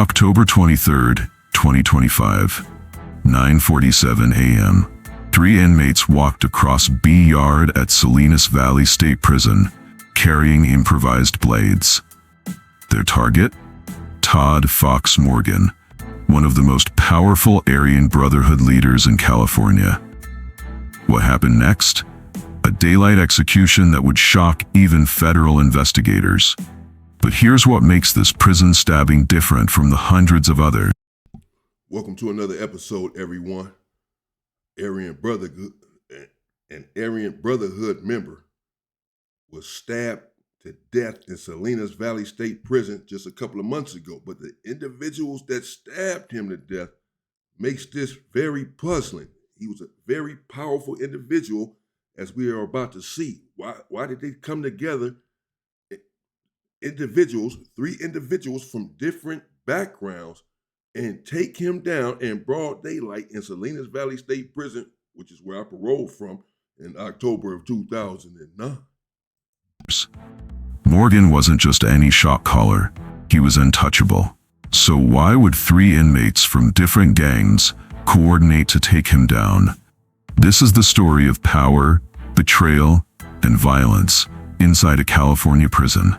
October 23rd, 2025, 9:47 a.m. Three inmates walked across B Yard at Salinas Valley State Prison, carrying improvised blades. Their target? Todd Fox Morgan, one of the most powerful Aryan Brotherhood leaders in California. What happened next? A daylight execution that would shock even federal investigators. But here's what makes this prison stabbing different from the hundreds of others. Welcome to another episode, everyone. An Aryan Brotherhood member was stabbed to death in Salinas Valley State Prison just a couple of months ago. But the individuals that stabbed him to death makes this very puzzling. He was a very powerful individual, as we are about to see. Why did they come together? Three individuals from different backgrounds, and take him down in broad daylight in Salinas Valley State Prison, which is where I paroled from in October of 2009. Morgan wasn't just any shotcaller, he was untouchable. So why would three inmates from different gangs coordinate to take him down? This is the story of power, betrayal, and violence inside a California prison.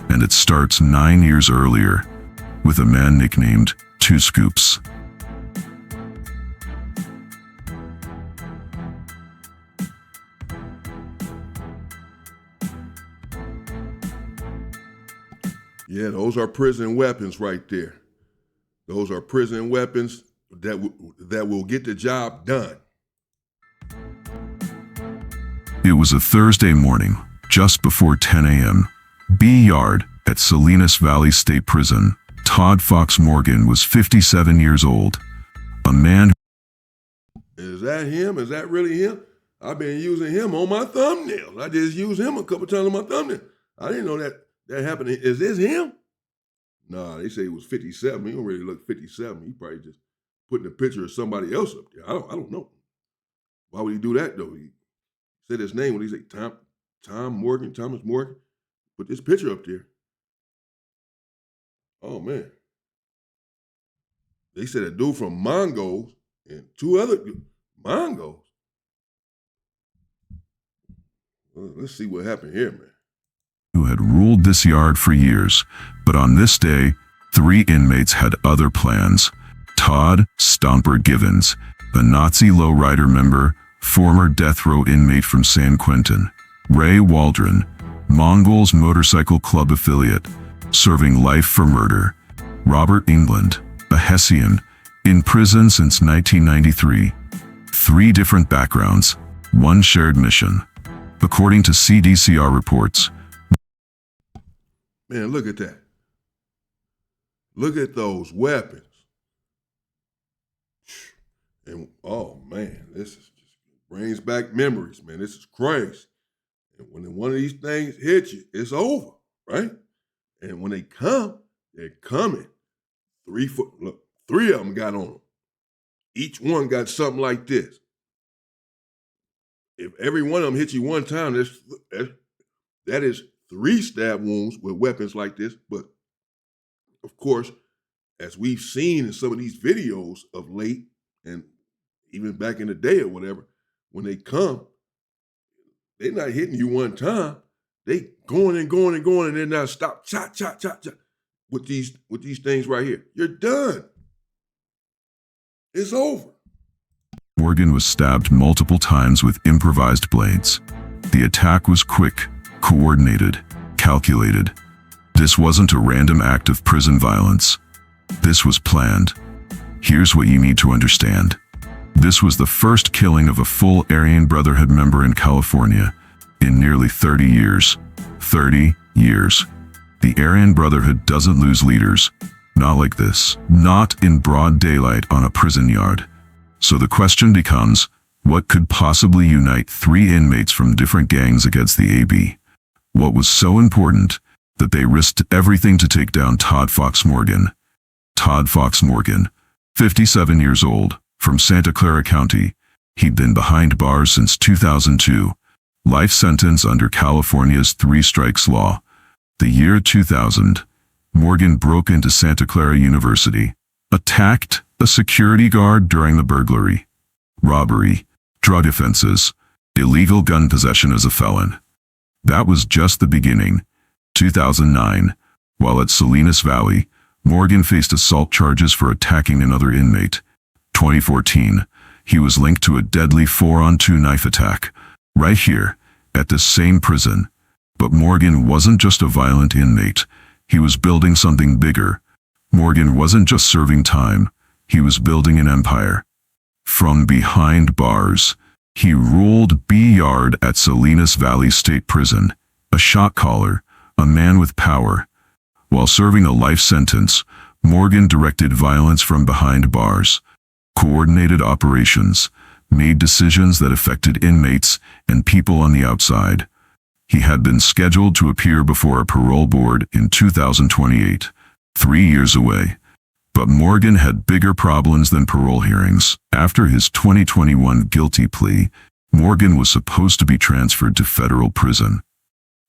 And it starts 9 years earlier with a man nicknamed Two Scoops. Yeah, those are prison weapons right there. Those are prison weapons that will get the job done. It was a Thursday morning, just before 10 a.m. B Yard at Salinas Valley State Prison. Todd Fox Morgan was 57 years old. A man. Is that him? Is that really him? I've been using him on my thumbnails. I just used him a couple times on my thumbnail. I didn't know that happened. Is this him? Nah, they say he was 57. He don't really look 57. He probably just putting a picture of somebody else up there. I don't know. Why would he do that though? He said his name when he said Thomas Morgan. Put this picture up there. Oh man. They said a dude from Mongols and two other Mongols. Well, let's see what happened here, man. Who had ruled this yard for years, but on this day, three inmates had other plans. Todd Stomper Givens, a Nazi lowrider member, former death row inmate from San Quentin. Ray Waldron, Mongols Motorcycle Club affiliate, serving life for murder. Robert England, a Hessian, in prison since 1993. Three different backgrounds, one shared mission. According to CDCR reports. Man, look at that. Look at those weapons. And oh man, this is just brings back memories, man. This is crazy. And when one of these things hit you, it's over, right? And when they come, they're coming. 3 foot, look, three of them got on them. Each one got something like this. If every one of them hits you one time, that is 3 stab wounds with weapons like this. But of course, as we've seen in some of these videos of late, and even back in the day or whatever, when they come, they're not hitting you one time. They going and going and going, and then now stop, chop, chop, chop, chop. With these things right here. You're done. It's over. Morgan was stabbed multiple times with improvised blades. The attack was quick, coordinated, calculated. This wasn't a random act of prison violence. This was planned. Here's what you need to understand. This was the first killing of a full Aryan Brotherhood member in California in nearly 30 years. 30 years. The Aryan Brotherhood doesn't lose leaders. Not like this. Not in broad daylight on a prison yard. So the question becomes, what could possibly unite three inmates from different gangs against the AB? What was so important that they risked everything to take down Todd Fox Morgan? Todd Fox Morgan, 57 years old, from Santa Clara County. He'd been behind bars since 2002. Life sentence under California's 3 strikes law. The year 2000. Morgan broke into Santa Clara University, attacked a security guard during the burglary, robbery, drug offenses, illegal gun possession as a felon. That was just the beginning. 2009, while at Salinas Valley, Morgan faced assault charges for attacking another inmate. 2014, he was linked to a deadly 4-on-2 knife attack, right here, at this same prison. But Morgan wasn't just a violent inmate. He was building something bigger. Morgan wasn't just serving time. He was building an empire. From behind bars, he ruled bbed at Salinas Valley State Prison, a shotcaller, a man with power. While serving a life sentence, Morgan directed violence from behind bars, coordinated operations, made decisions that affected inmates and people on the outside. He had been scheduled to appear before a parole board in 2028, 3 years away. But Morgan had bigger problems than parole hearings. After his 2021 guilty plea, Morgan was supposed to be transferred to federal prison.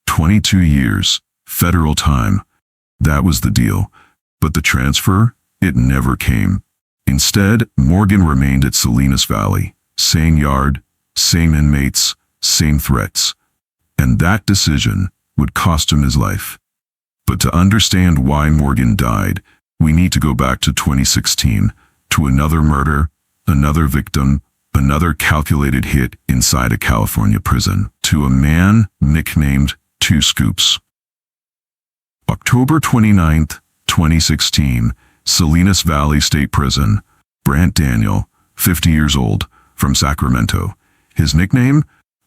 22 years, federal time. That was the deal. But the transfer, it never came. Instead, Morgan remained at Salinas Valley. Same yard, same inmates, same threats. And that decision would cost him his life. But to understand why Morgan died, we need to go back to 2016, to another murder, another victim, another calculated hit inside a California prison, to a man nicknamed Two Scoops. October 29, 2016, Salinas Valley State Prison. Brant Daniel, 50 years old, from Sacramento. His nickname?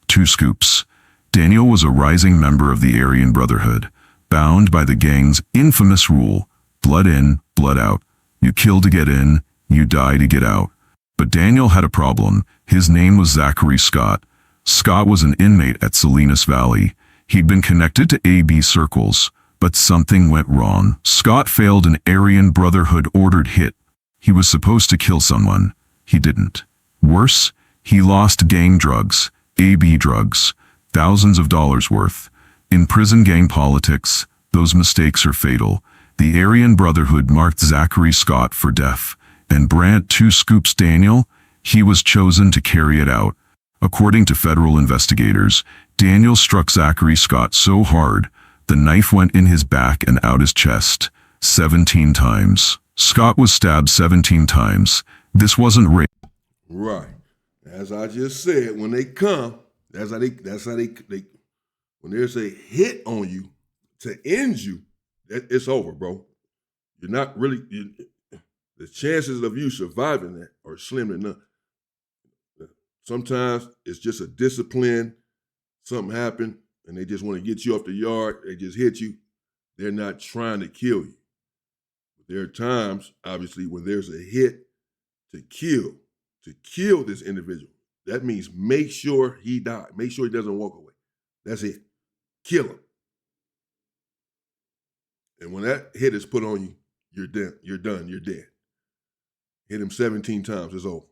Two Scoops. Daniel was a rising member of the Aryan Brotherhood, bound by the gang's infamous rule: blood in, blood out. You kill to get in, you die to get out. But Daniel had a problem. His name was Zachary Scott. Scott was an inmate at Salinas Valley. He'd been connected to AB circles, but something went wrong. Scott failed an Aryan Brotherhood ordered hit. He was supposed to kill someone. He didn't. Worse, he lost gang drugs, AB drugs, thousands of dollars worth. In prison gang politics, those mistakes are fatal. The Aryan Brotherhood marked Zachary Scott for death, and Brant Two Scoops Daniel, he was chosen to carry it out. According to federal investigators, Daniel struck Zachary Scott so hard, the knife went in his back and out his chest, 17 times. Scott was stabbed 17 times. This wasn't rape. Right. As I just said, when they come, that's how they when there's a hit on you to end you, it's over, bro. You're not really, the chances of you surviving that are slim to none. Sometimes it's just a discipline, something happened, and they just want to get you off the yard, they just hit you. They're not trying to kill you. But there are times, obviously, when there's a hit to kill this individual. That means make sure he dies. Make sure he doesn't walk away. That's it. Kill him. And when that hit is put on you, you're dead. You're done. You're dead. Hit him 17 times. It's over.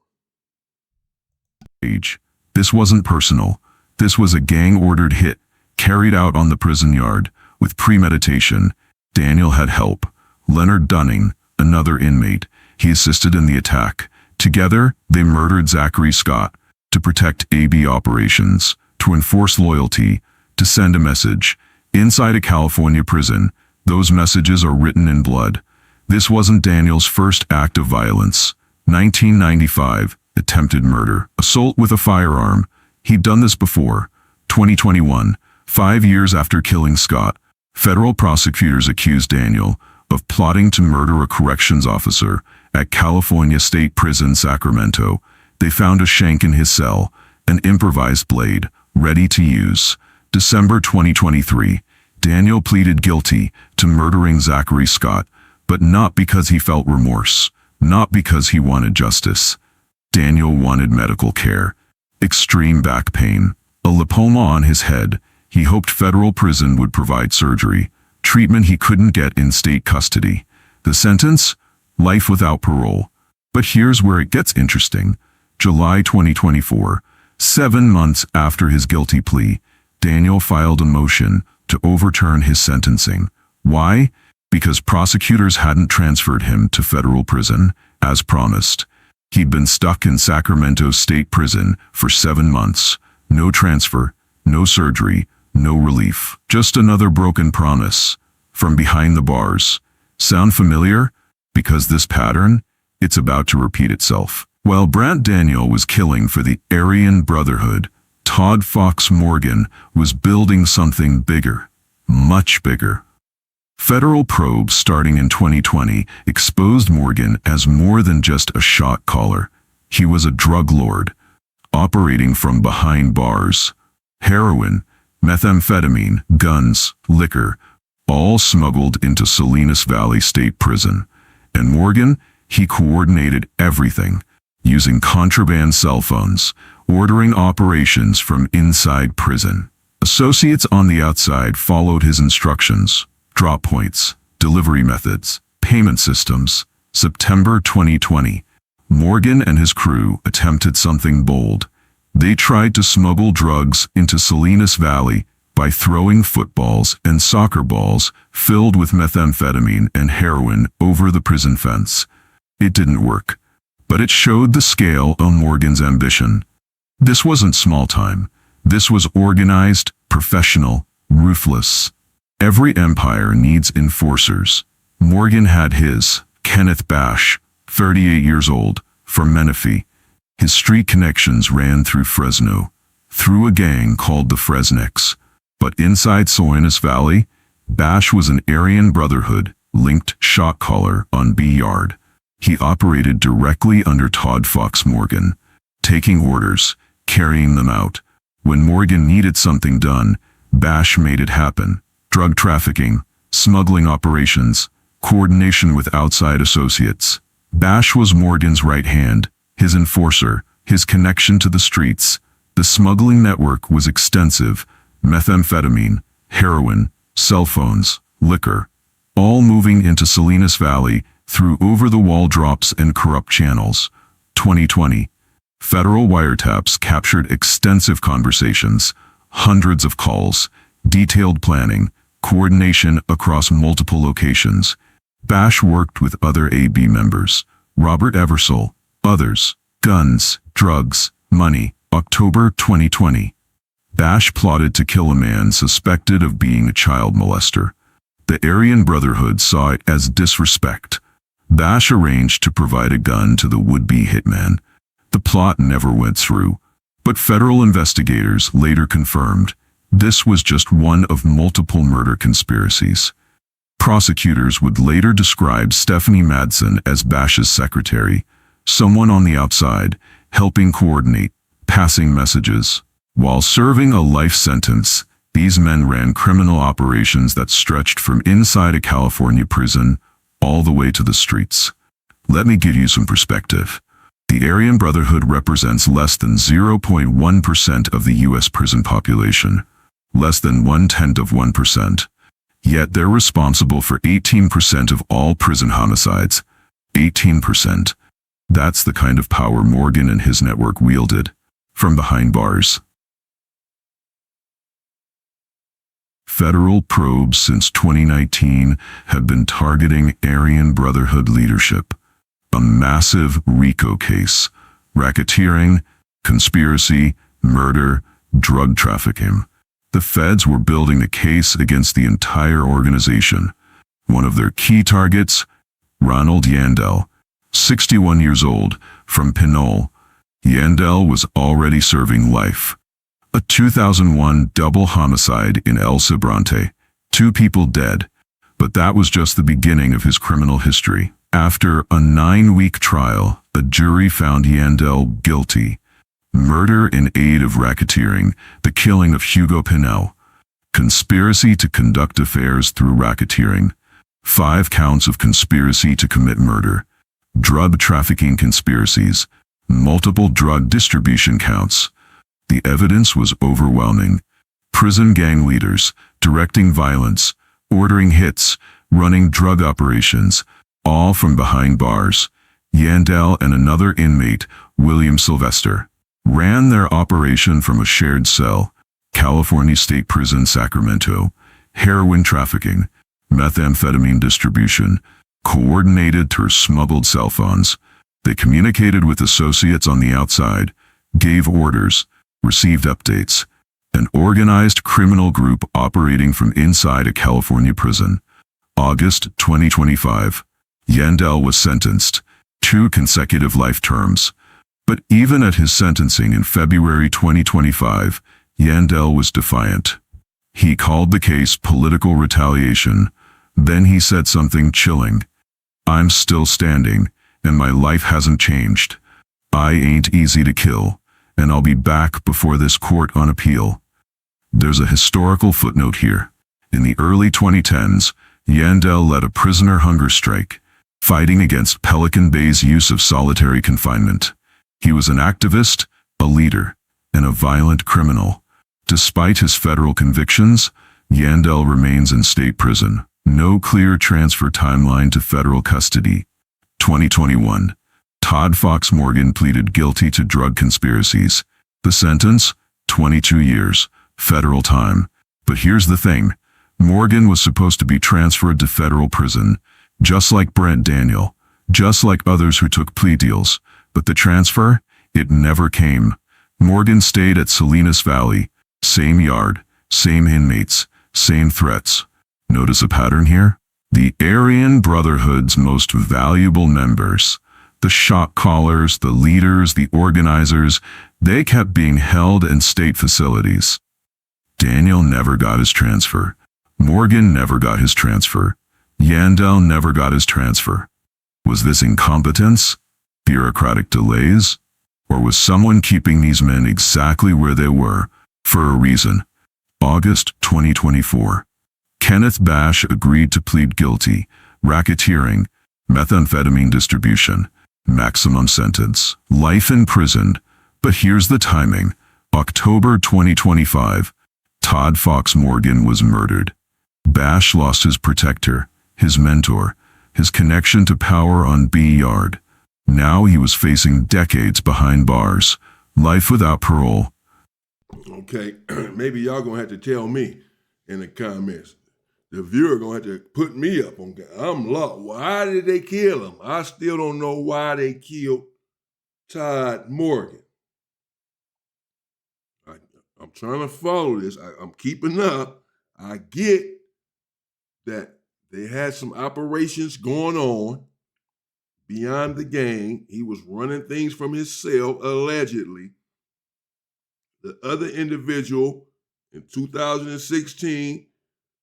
This wasn't personal. This was a gang-ordered hit, carried out on the prison yard, with premeditation. Daniel had help. Leonard Dunning, another inmate. He assisted in the attack. Together, they murdered Zachary Scott to protect AB operations, to enforce loyalty, to send a message. Inside a California prison, those messages are written in blood. This wasn't Daniel's first act of violence. 1995, attempted murder, assault with a firearm. He'd done this before. 2021, 5 years after killing Scott, federal prosecutors accused Daniel of plotting to murder a corrections officer at California State Prison, Sacramento. They found a shank in his cell, an improvised blade, ready to use. December 2023, Daniel pleaded guilty to murdering Zachary Scott, but not because he felt remorse, not because he wanted justice. Daniel wanted medical care. Extreme back pain, a lipoma on his head. He hoped federal prison would provide surgery, treatment he couldn't get in state custody. The sentence? Life without parole. But here's where it gets interesting. July 2024, 7 months after his guilty plea, Daniel filed a motion to overturn his sentencing. Why? because prosecutors hadn't transferred him to federal prison, as promised. He'd been stuck in Sacramento State Prison for 7 months. No transfer, no surgery, no relief. Just another broken promise. From behind the bars. Sound familiar? Because this pattern, it's about to repeat itself. While Brant Daniel was killing for the Aryan Brotherhood, Todd Fox Morgan was building something bigger. Much bigger. Federal probes starting in 2020 exposed Morgan as more than just a shot caller. He was a drug lord, operating from behind bars. Heroin, methamphetamine, guns, liquor, all smuggled into Salinas Valley State Prison. And Morgan, he coordinated everything, using contraband cell phones, ordering operations from inside prison. Associates on the outside followed his instructions. Drop points, delivery methods, payment systems. September 2020. Morgan and his crew attempted something bold. They tried to smuggle drugs into Salinas Valley by throwing footballs and soccer balls filled with methamphetamine and heroin over the prison fence. It didn't work, but it showed the scale of Morgan's ambition. This wasn't small time. This was organized, professional, ruthless. Every empire needs enforcers. Morgan had his. Kenneth Bash, 38 years old, from Menifee. His street connections ran through Fresno, through a gang called the Fresniks. But inside Salinas Valley, Bash was an Aryan Brotherhood linked Shotcaller on B-Yard. He operated directly under Todd Fox Morgan, taking orders, carrying them out. When Morgan needed something done, Bash made it happen. Drug trafficking, smuggling operations, coordination with outside associates. Bash was Morgan's right hand, his enforcer, his connection to the streets. The smuggling network was extensive. Methamphetamine, heroin, cell phones, liquor, all moving into Salinas Valley through over-the-wall drops and corrupt channels. 2020. Federal wiretaps captured extensive conversations, hundreds of calls, detailed planning, coordination across multiple locations. Bash worked with other AB members, Robert Eversole, others. Guns, drugs, money. October 2020. Bash plotted to kill a man suspected of being a child molester. The Aryan Brotherhood saw it as disrespect. Bash arranged to provide a gun to the would-be hitman. The plot never went through, but federal investigators later confirmed this was just one of multiple murder conspiracies. Prosecutors would later describe Stephanie Madsen as Bash's secretary, someone on the outside, helping coordinate, passing messages. While serving a life sentence, these men ran criminal operations that stretched from inside a California prison all the way to the streets. Let me give you some perspective. The Aryan Brotherhood represents less than 0.1% of the U.S. prison population, less than 0.1%. Yet they're responsible for 18% of all prison homicides. 18%. That's the kind of power Morgan and his network wielded, from behind bars. Federal probes since 2019 have been targeting Aryan Brotherhood leadership. A massive RICO case, racketeering, conspiracy, murder, drug trafficking. The feds were building a case against the entire organization. One of their key targets, Ronald Yandel, 61 years old, from Pinole. Yandel was already serving life. A 2001 double homicide in El Sobrante, 2 people dead. But that was just the beginning of his criminal history. After a 9-week trial, a jury found Yandel guilty. Murder in aid of racketeering, the killing of Hugo Pinell. Conspiracy to conduct affairs through racketeering. 5 counts of conspiracy to commit murder. Drug trafficking conspiracies. Multiple drug distribution counts. The evidence was overwhelming. Prison gang leaders, directing violence, ordering hits, running drug operations, all from behind bars. Yandel and another inmate, William Sylvester, ran their operation from a shared cell. California State Prison, Sacramento. Heroin trafficking, methamphetamine distribution, coordinated through smuggled cell phones. They communicated with associates on the outside, gave orders, received updates. An organized criminal group operating from inside a California prison. August 2025. Yandel was sentenced, 2 consecutive life terms. But even at his sentencing in February 2025, Yandel was defiant. He called the case political retaliation. Then he said something chilling. "I'm still standing, and my life hasn't changed. I ain't easy to kill, and I'll be back before this court on appeal." There's a historical footnote here. In the early 2010s, Yandel led a prisoner hunger strike, fighting against Pelican Bay's use of solitary confinement. He was an activist, a leader, and a violent criminal. Despite his federal convictions, Yandel remains in state prison. No clear transfer timeline to federal custody. 2021. Todd Fox Morgan pleaded guilty to drug conspiracies. The sentence? 22 years. Federal time. But here's the thing. Morgan was supposed to be transferred to federal prison, just like Brent Daniel, just like others who took plea deals. But the transfer? It never came. Morgan stayed at Salinas Valley. Same yard, same inmates, same threats. Notice a pattern here? The Aryan Brotherhood's most valuable members, the Shotcallers, the leaders, the organizers, they kept being held in state facilities. Daniel never got his transfer. Morgan never got his transfer. Yandel never got his transfer. Was this incompetence? Bureaucratic delays? Or was someone keeping these men exactly where they were, for a reason? August 2024. Kenneth Bash agreed to plead guilty. Racketeering, methamphetamine distribution, maximum sentence, life imprisoned. But here's the timing. October 2025. Todd Fox Morgan was murdered. Bash lost his protector, his mentor, his connection to power on B Yard. Now he was facing decades behind bars, life without parole. Okay, maybe y'all gonna have to tell me in the comments. The viewer gonna have to put me up on. I'm lost. Why did they kill him? I still don't know why they killed Todd Morgan. I'm trying to follow this. I'm keeping up. I get that they had some operations going on beyond the gang. He was running things from his cell, allegedly. The other individual in 2016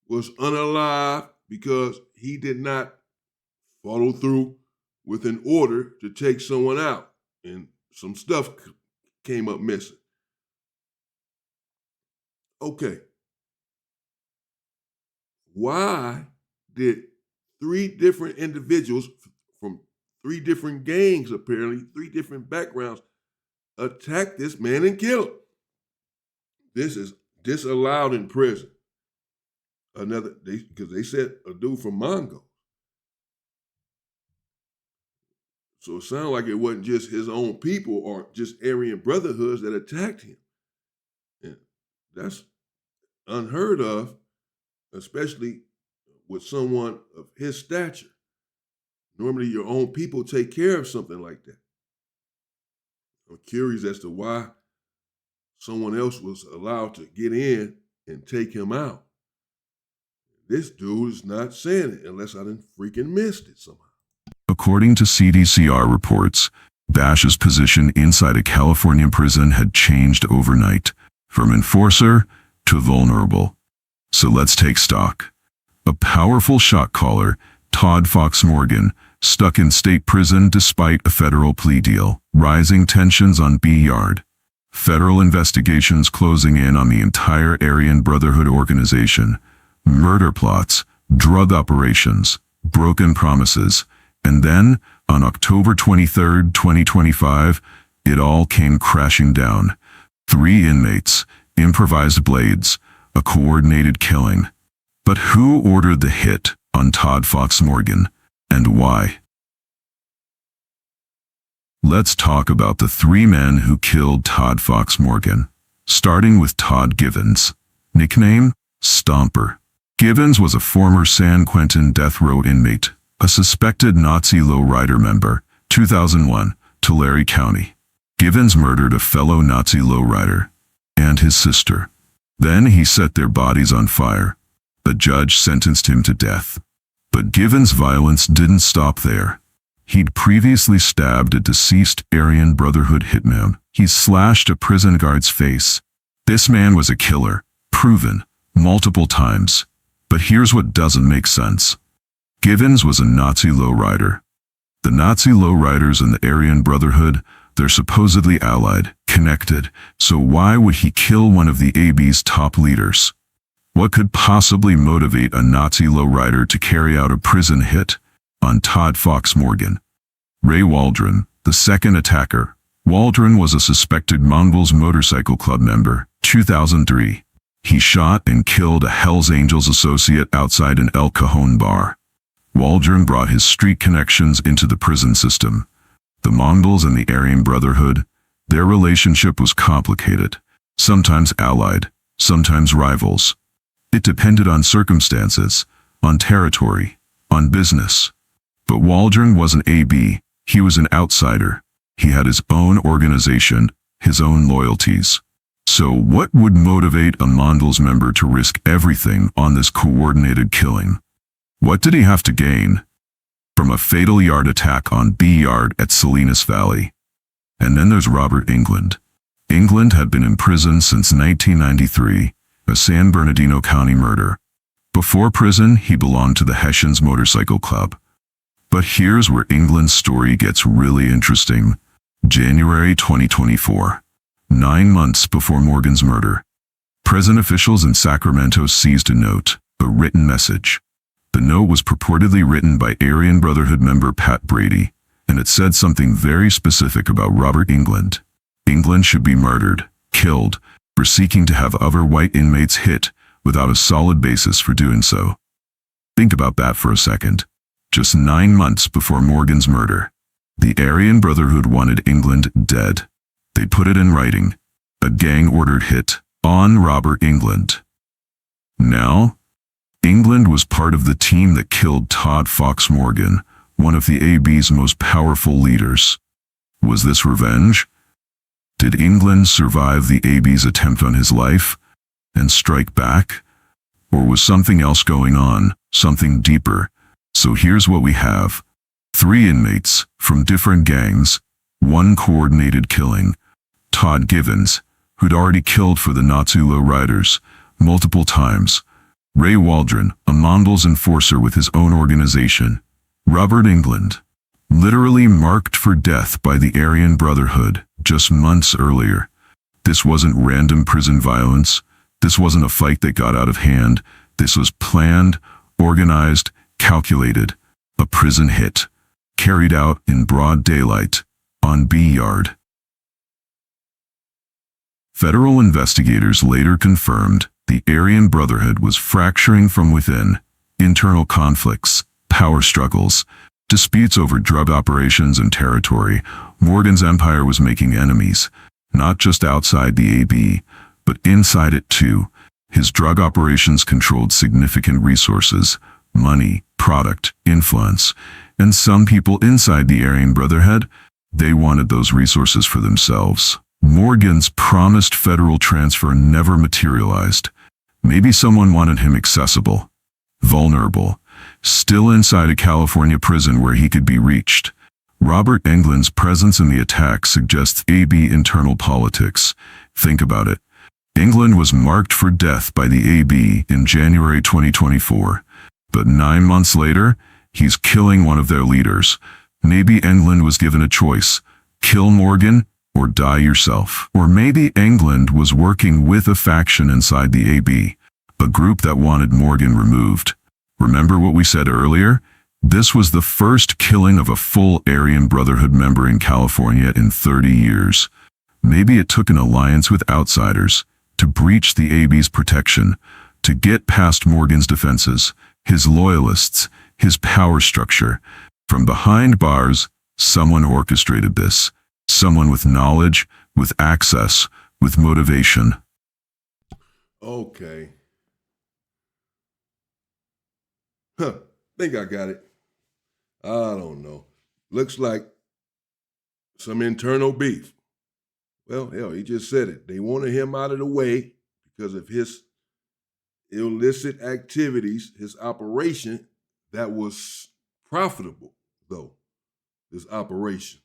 was unalive because he did not follow through with an order to take someone out, and some stuff came up missing. Okay. Why did 3 different individuals from 3 different gangs, apparently, 3 different backgrounds, attack this man and kill him? This is disallowed in prison. Because they said a dude from Mongo. So it sounded like it wasn't just his own people or just Aryan Brotherhoods that attacked him. And that's unheard of, especially with someone of his stature. Normally your own people take care of something like that. I'm curious as to why someone else was allowed to get in and take him out. This dude is not saying it unless I done freaking missed it somehow. According to CDCR reports, Bash's position inside a California prison had changed overnight, from enforcer to vulnerable. So let's take stock. A powerful shot caller, Todd Fox Morgan, stuck in state prison despite a federal plea deal. Rising tensions on B Yard. Federal investigations closing in on the entire Aryan Brotherhood organization. Murder plots, drug operations, broken promises. And then, on October 23, 2025, it all came crashing down. 3 inmates, improvised blades, a coordinated killing. But who ordered the hit on Todd Fox Morgan, and why? Let's talk about the 3 men who killed Todd Fox Morgan, starting with Todd Givens, nickname Stomper. Givens was a former San Quentin death row inmate, a suspected Nazi lowrider member, 2001, Tulare County. Givens murdered a fellow Nazi lowrider and his sister. Then he set their bodies on fire. The judge sentenced him to death. But Givens' violence didn't stop there. He'd previously stabbed a deceased Aryan Brotherhood hitman. He slashed a prison guard's face. This man was a killer, proven, multiple times. But here's what doesn't make sense. Givens was a Nazi lowrider. The Nazi lowriders and the Aryan Brotherhood, they're supposedly allied, connected, so why would he kill one of the AB's top leaders? What could possibly motivate a Nazi lowrider to carry out a prison hit on Todd Fox Morgan? Ray Waldron, the second attacker. Waldron was a suspected Mongols Motorcycle Club member, 2003. He shot and killed a Hells Angels associate outside an El Cajon bar. Waldron brought his street connections into the prison system. The Mongols and the Aryan Brotherhood, their relationship was complicated, sometimes allied, sometimes rivals. It depended on circumstances, on territory, on business. But Waldron wasn't AB, he was an outsider. He had his own organization, his own loyalties. So what would motivate a Mongols member to risk everything on this coordinated killing? What did he have to gain? From a fatal yard attack on B Yard at Salinas Valley. And then there's Robert England. England had been in prison since 1993, a San Bernardino County murder. Before prison, he belonged to the Hessians Motorcycle Club. But here's where England's story gets really interesting. January 2024. 9 months before Morgan's murder. Prison officials in Sacramento seized a note, a written message. The note was purportedly written by Aryan Brotherhood member Pat Brady, and it said something very specific about Robert England. England should be murdered, killed, for seeking to have other white inmates hit without a solid basis for doing so. Think about that for a second. Just 9 months before Morgan's murder, the Aryan Brotherhood wanted England dead. They put it in writing, a gang-ordered hit on Robert England. Now, England was part of the team that killed Todd Fox Morgan, one of the AB's most powerful leaders. Was this revenge? Did England survive the AB's attempt on his life and strike back? Or was something else going on, something deeper? So here's what we have. 3 inmates from different gangs, 1 coordinated killing. Todd Givens, who'd already killed for the Nazi lowriders multiple times. Ray Waldron, a Mongols enforcer with his own organization. Robert England, literally marked for death by the Aryan Brotherhood just months earlier. This wasn't random prison violence. This wasn't a fight that got out of hand. This was planned, organized, calculated. A prison hit, carried out in broad daylight, on B Yard. Federal investigators later confirmed the Aryan Brotherhood was fracturing from within. Internal conflicts, power struggles, disputes over drug operations and territory. Morgan's empire was making enemies, not just outside the AB, but inside it too. His drug operations controlled significant resources, money, product, influence, and some people inside the Aryan Brotherhood, they wanted those resources for themselves. Morgan's promised federal transfer never materialized. Maybe someone wanted him accessible, vulnerable, still inside a California prison where he could be reached. Robert England's presence in the attack suggests AB internal politics. Think about it. England was marked for death by the AB in January 2024. But 9 months later, he's killing one of their leaders. Maybe England was given a choice. Kill Morgan or die yourself. Or maybe England was working with a faction inside the AB, a group that wanted Morgan removed. Remember what we said earlier? This was the first killing of a full Aryan Brotherhood member in California in 30 years. Maybe it took an alliance with outsiders to breach the AB's protection, to get past Morgan's defenses, his loyalists, his power structure. From behind bars, someone orchestrated this. Someone with knowledge, with access, with motivation. Okay. Think I got it. I don't know. Looks like some internal beef. Well, hell, he just said it. They wanted him out of the way because of his illicit activities, his operation that was profitable, though, this operation.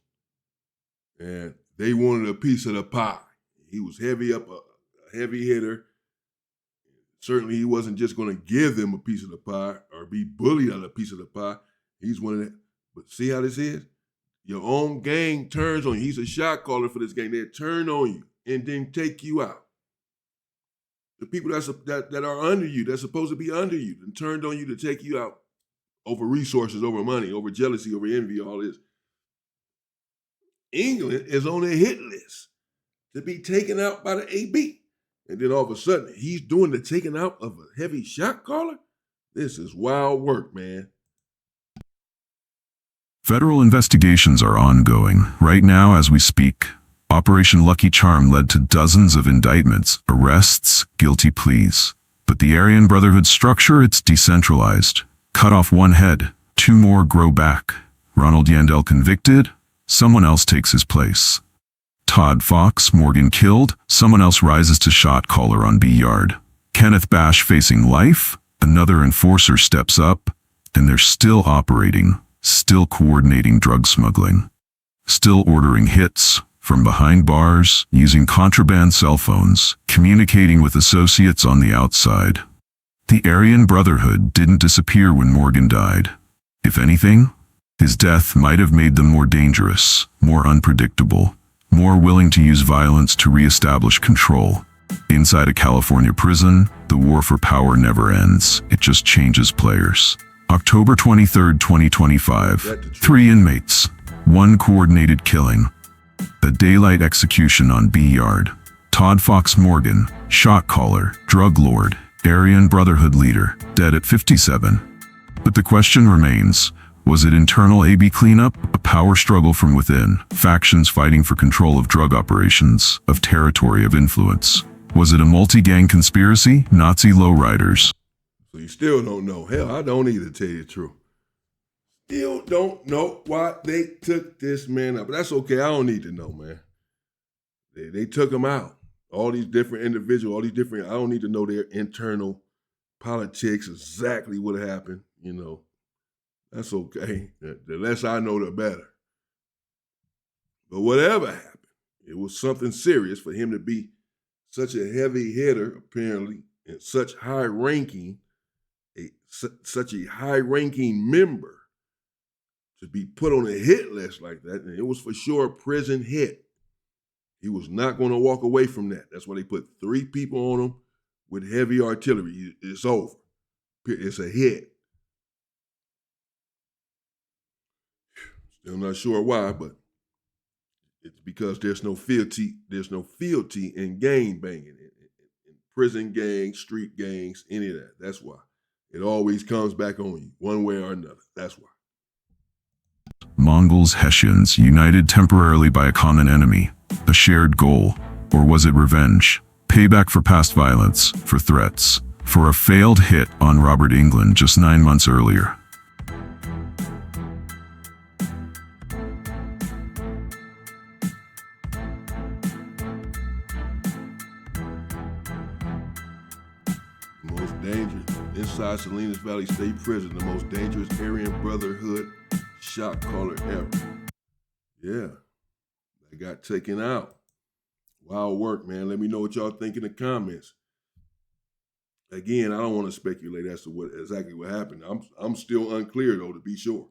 And they wanted a piece of the pie. He was a heavy hitter. Certainly, he wasn't just going to give them a piece of the pie or be bullied out of a piece of the pie. He's one of them. But see how this is? Your own gang turns on you. He's a shot caller for this gang. They turn on you and then take you out. The people that are under you, that's supposed to be under you, and turned on you to take you out over resources, over money, over jealousy, over envy, all this. England is on a hit list to be taken out by the AB. And then all of a sudden, he's doing the taking out of a heavy shot caller? This is wild work, man. Federal investigations are ongoing. Right now, as we speak, Operation Lucky Charm led to dozens of indictments, arrests, guilty pleas. But the Aryan Brotherhood structure, it's decentralized. Cut off one head, two more grow back. Ronald Yandel convicted, someone else takes his place. Todd Fox Morgan killed, someone else rises to Shotcaller on B-Yard. Kenneth Bash facing life, another enforcer steps up, and they're still operating, still coordinating drug smuggling, still ordering hits from behind bars, using contraband cell phones, communicating with associates on the outside. The Aryan Brotherhood didn't disappear when Morgan died. If anything, his death might have made them more dangerous, more unpredictable, more willing to use violence to reestablish control. Inside a California prison, the war for power never ends. It just changes players. October 23, 2025. 3 inmates. 1 coordinated killing. A daylight execution on B-Yard. Todd Fox Morgan, shot caller, drug lord, Aryan Brotherhood leader, dead at 57. But the question remains, was it internal AB cleanup, a power struggle from within, factions fighting for control of drug operations, of territory of influence? Was it a multi-gang conspiracy, Nazi lowriders? So you still don't know. Hell, I don't either, tell you the truth. Still don't know why they took this man up. But that's okay. I don't need to know, man. They took him out. All these different individuals, all these different, I don't need to know their internal politics, exactly what happened, you know. That's okay. The less I know, the better. But whatever happened, it was something serious for him to be such a heavy hitter, apparently, and such high-ranking, such a high-ranking member to be put on a hit list like that. And it was for sure a prison hit. He was not going to walk away from that. That's why they put 3 people on him with heavy artillery. It's over. It's a hit. Still not sure why, but it's because there's no fealty in gang banging, in prison gangs, street gangs, any of that. That's why. It always comes back on you, one way or another. That's why. Mongols, Hessians, united temporarily by a common enemy, a shared goal. Or was it revenge? Payback for past violence, for threats, for a failed hit on Robert England just 9 months earlier. Most dangerous, inside Salinas Valley State Prison, the most dangerous Aryan Brotherhood shot caller ever. Yeah, they got taken out. Wild work, man. Let me know what y'all think in the comments. Again, I don't want to speculate as to exactly what happened. I'm still unclear, though, to be sure.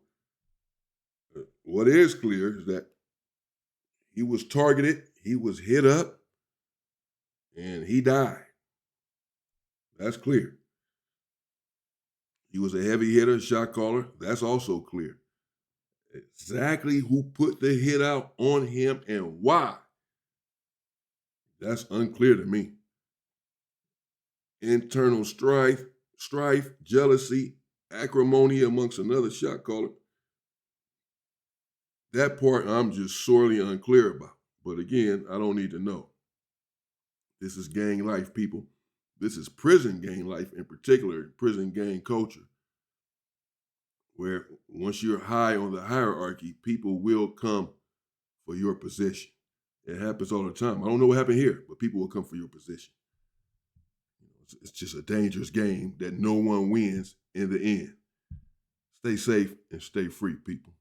What is clear is that he was targeted, he was hit up, and he died. That's clear. He was a heavy hitter, shot caller. That's also clear. Exactly who put the hit out on him and why, that's unclear to me. Internal strife, jealousy, acrimony amongst another shot caller. That part I'm just sorely unclear about. But again, I don't need to know. This is gang life, people. This is prison gang life, in particular, prison gang culture. where once you're high on the hierarchy, people will come for your position. It happens all the time. I don't know what happened here, but people will come for your position. It's just a dangerous game that no one wins in the end. Stay safe and stay free, people.